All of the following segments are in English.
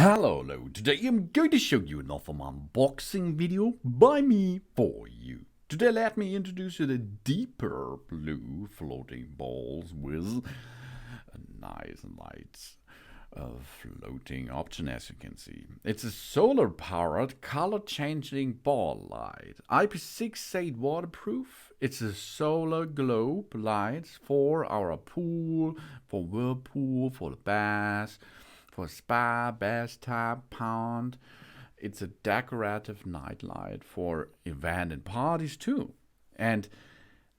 Hello, today I'm going to show you another unboxing video by me for you. Today let me introduce you the DeeprBlu floating balls with a nice light floating option, as you can see. It's a solar powered color changing ball light, IP68 waterproof. It's a solar globe light for our pool, for Whirlpool, for the bath, for spa, bathtub, pond. It's a decorative night light for event and parties too. And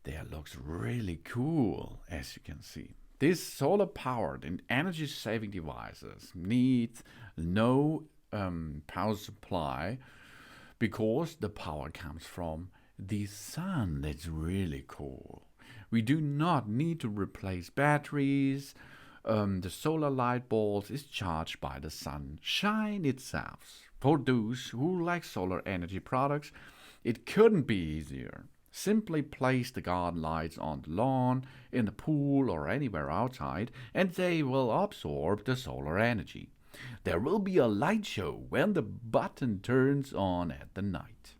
there looks really cool, as you can see. This solar-powered and energy-saving devices needs no power supply because the power comes from the sun. That's really cool. We do not need to replace batteries. The solar light balls is charged by the sunshine itself. For those who like solar energy products, it couldn't be easier. Simply place the garden lights on the lawn, in the pool, or anywhere outside, and they will absorb the solar energy. There will be a light show when the button turns on at the night.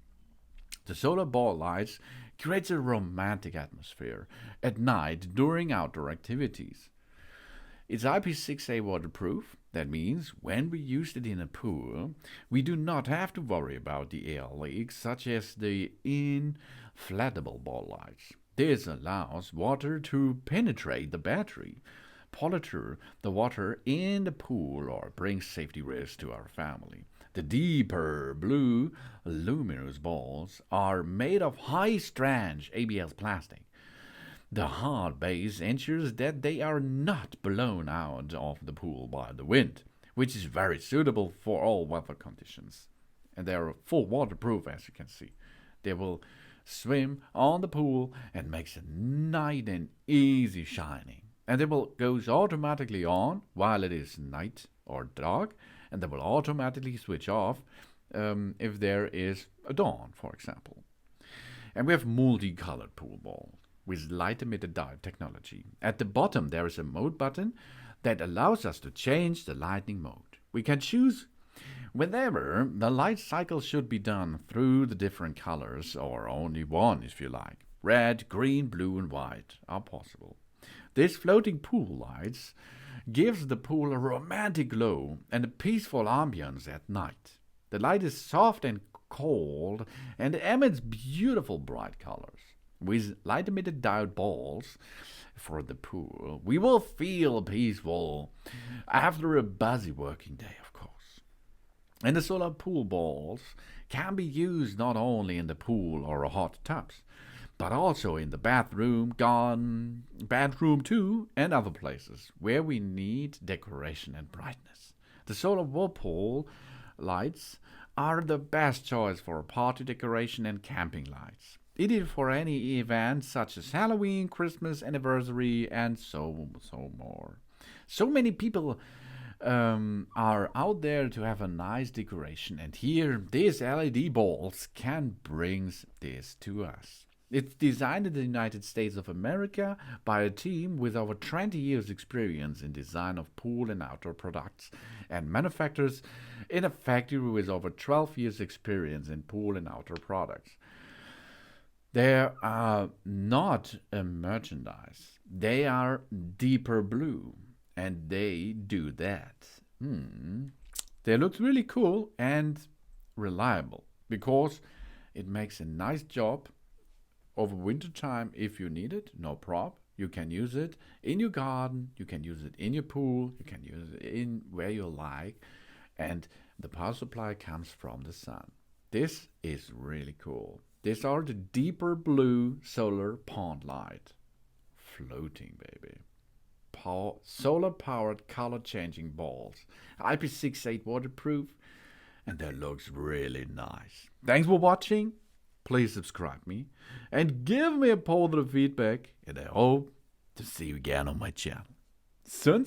The solar ball lights creates a romantic atmosphere at night during outdoor activities. It's IP68 waterproof. That means when we use it in a pool, we do not have to worry about the air leaks such as the inflatable ball lights. This allows water to penetrate the battery, pollute the water in the pool, or bring safety risks to our family. The DeeprBlu luminous balls are made of high-strength ABS plastic. The hard base ensures that they are not blown out of the pool by the wind, which is very suitable for all weather conditions. And they are full waterproof, as you can see. They will swim on the pool and makes it nice and easy shining. And they will goes automatically on while it is night or dark, and they will automatically switch off if there is a dawn, for example. And we have multicolored pool balls with light-emitted diode technology. At the bottom there is a mode button that allows us to change the lighting mode. We can choose whenever the light cycle should be done through the different colors, or only one if you like. Red, green, blue and white are possible. This floating pool lights gives the pool a romantic glow and a peaceful ambience at night. The light is soft and cold and emits beautiful bright colors. With light-emitted diode balls for the pool, we will feel peaceful after a busy working day, of course. And the solar pool balls can be used not only in the pool or hot tubs, but also in the bathroom, garden, bedroom too, and other places where we need decoration and brightness. The solar Whirlpool lights are the best choice for party decoration and camping lights. It is for any event such as Halloween, Christmas, anniversary, and so more. So many people are out there to have a nice decoration, and here these LED balls can bring this to us. It's designed in the United States of America by a team with over 20 years experience in design of pool and outdoor products, and manufacturers in a factory with over 12 years experience in pool and outdoor products. They are not a merchandise. They are DeeprBlu, and they do that. They look really cool and reliable because it makes a nice job over winter time. If you need it, no problem. You can use it in your garden, you can use it in your pool, you can use it in where you like, and the power supply comes from the sun. This is really cool. These are the DeeprBlu solar pond light. Floating, baby. Solar powered color changing balls. IP68 waterproof. And that looks really nice. Thanks for watching. Please subscribe me. And give me a positive feedback. And I hope to see you again on my channel. Sun.